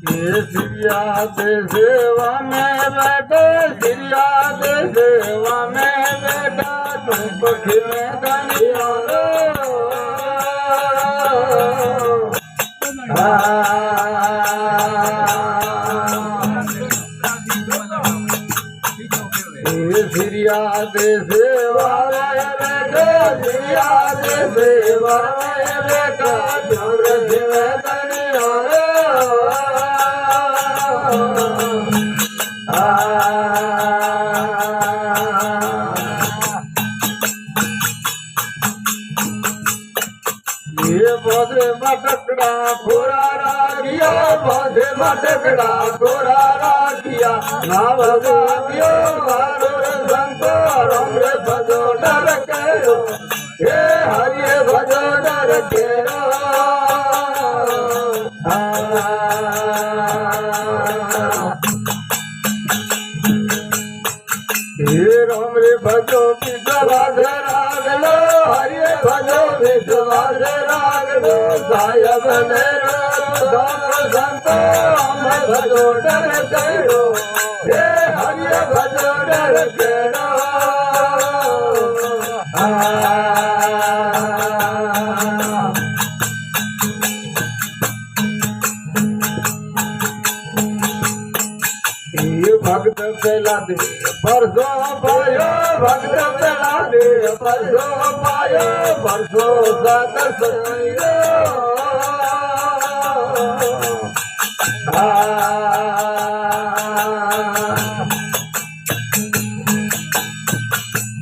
सिरिया दे सेवा में बैठे सिरिया दे सेवा में बैठा तुम पखी में धनिया सिरिया दे सेवा में बैठे सिरिया दे सेवा में बैठा तुम पखी में धनिया बधे मटकड़ा खोरा रागिया बधे मटकड़ा खोरा रागिया ना भगागियो मारो संतो रमरे भजो डर केरो हे हरिये भजो डर केरो हे रमरे भजो विश्वास रागलो हरिये भजो विश्वास रागलो सायब मेरो संत हमें भजो डर केरो हे हरिये भजो डर केरो भक्त पेला दे परसो पायो भक्त पेला दे परसो पायो परसो सत सैरो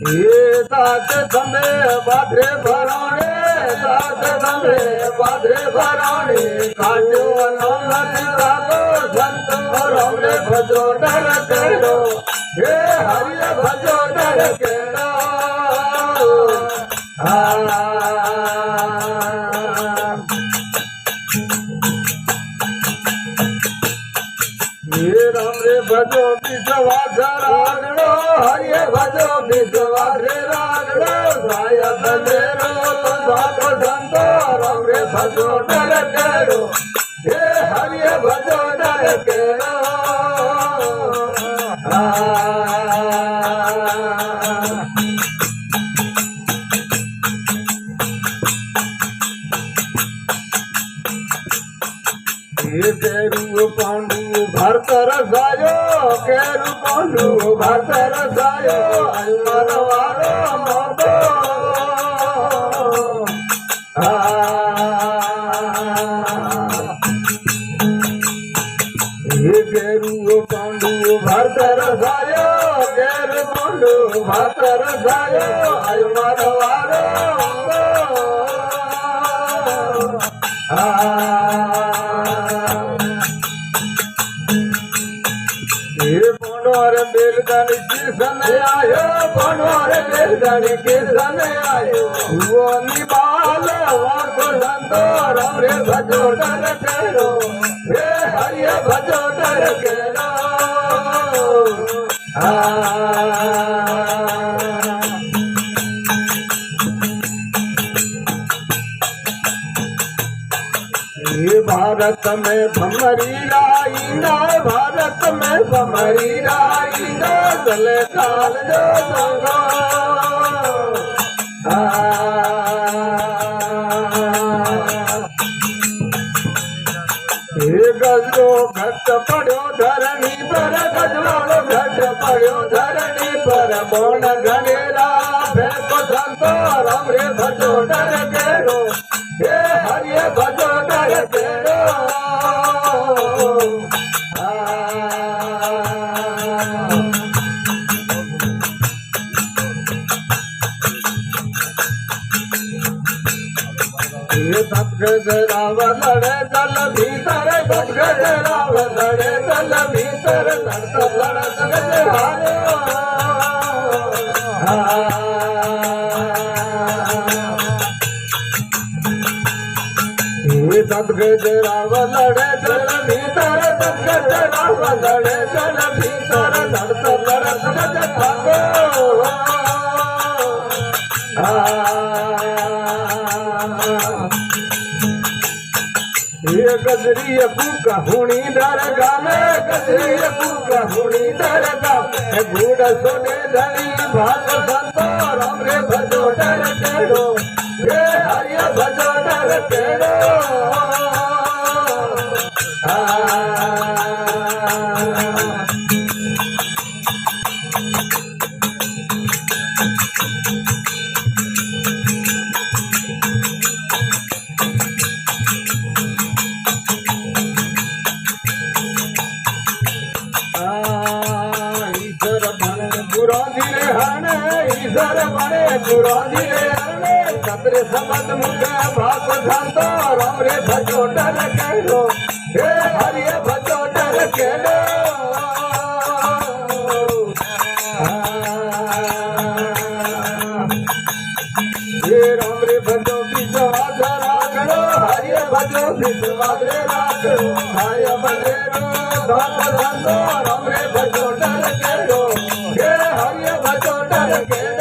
ये तात समय बाधे भराणे तात समय बाधे भराणे काजो नौलत रागो संत रमरे भजो डर केरो हे हरिये भजो डर केरो हे रमरे भजो विश्वास रागड़ो हरिये भजो विश्वास रागड़ो सायब मेरो साधो संत रमरे भजो डर केरो हे हरिये भजो डर केरो केरु पांडु भरत रसायो केरु पांडु भरत रसायो अयुमन वारो मोतो केरु पांडु भरत रसायो केरु पांडु भरत रसायो अयुमन वारो बेलगन किसन आयो बनोर बेलगन किसन आयो वो निबाल वाको संतो रमरे भजो डर केरो हे हरिये भजो डर केरो ये भारत में भमरी राईना भारत में भमरी राईना चले काल जो संगो ये गजरो घट पड़ो धरणी पर गजरो घट पड़ो धरणी पर बोन गणेरा फेंको संतो रमरे भजो डर केरो हे हरिये भजो डर केरो ये सतगजराव लड़े दल भीतर सतगजराव लड़े दल भीतर लड़त लड़त गजहारे सतगजराव लड़े दल भीतर सतगजराव लड़े दल भीतर लड़त लड़त गजहारे ये गजरी कुका हुणी दरगा में गजरी कुका हुणी दरगा में बूढ़ सोने धनी भाग संतो राम रे भजो डर केड़ो ये हरिया भजो डर केड़ो ईश्वर बने बुरा धीरे हरणे ईश्वर बने बुरा धीरे हरणे सतरे समझ मुझे भाग धंधो राम रे भजो डर केड़ो हे हरिये भजो डर केड़ो हे राम रे भजो विश्वास राखड़ो हरिये भजो विश्वास रे राखड़ो हाय बनेरो धाम धंधो राम रे भजो डर केड़ो हे हरिये भजो डर केड़ो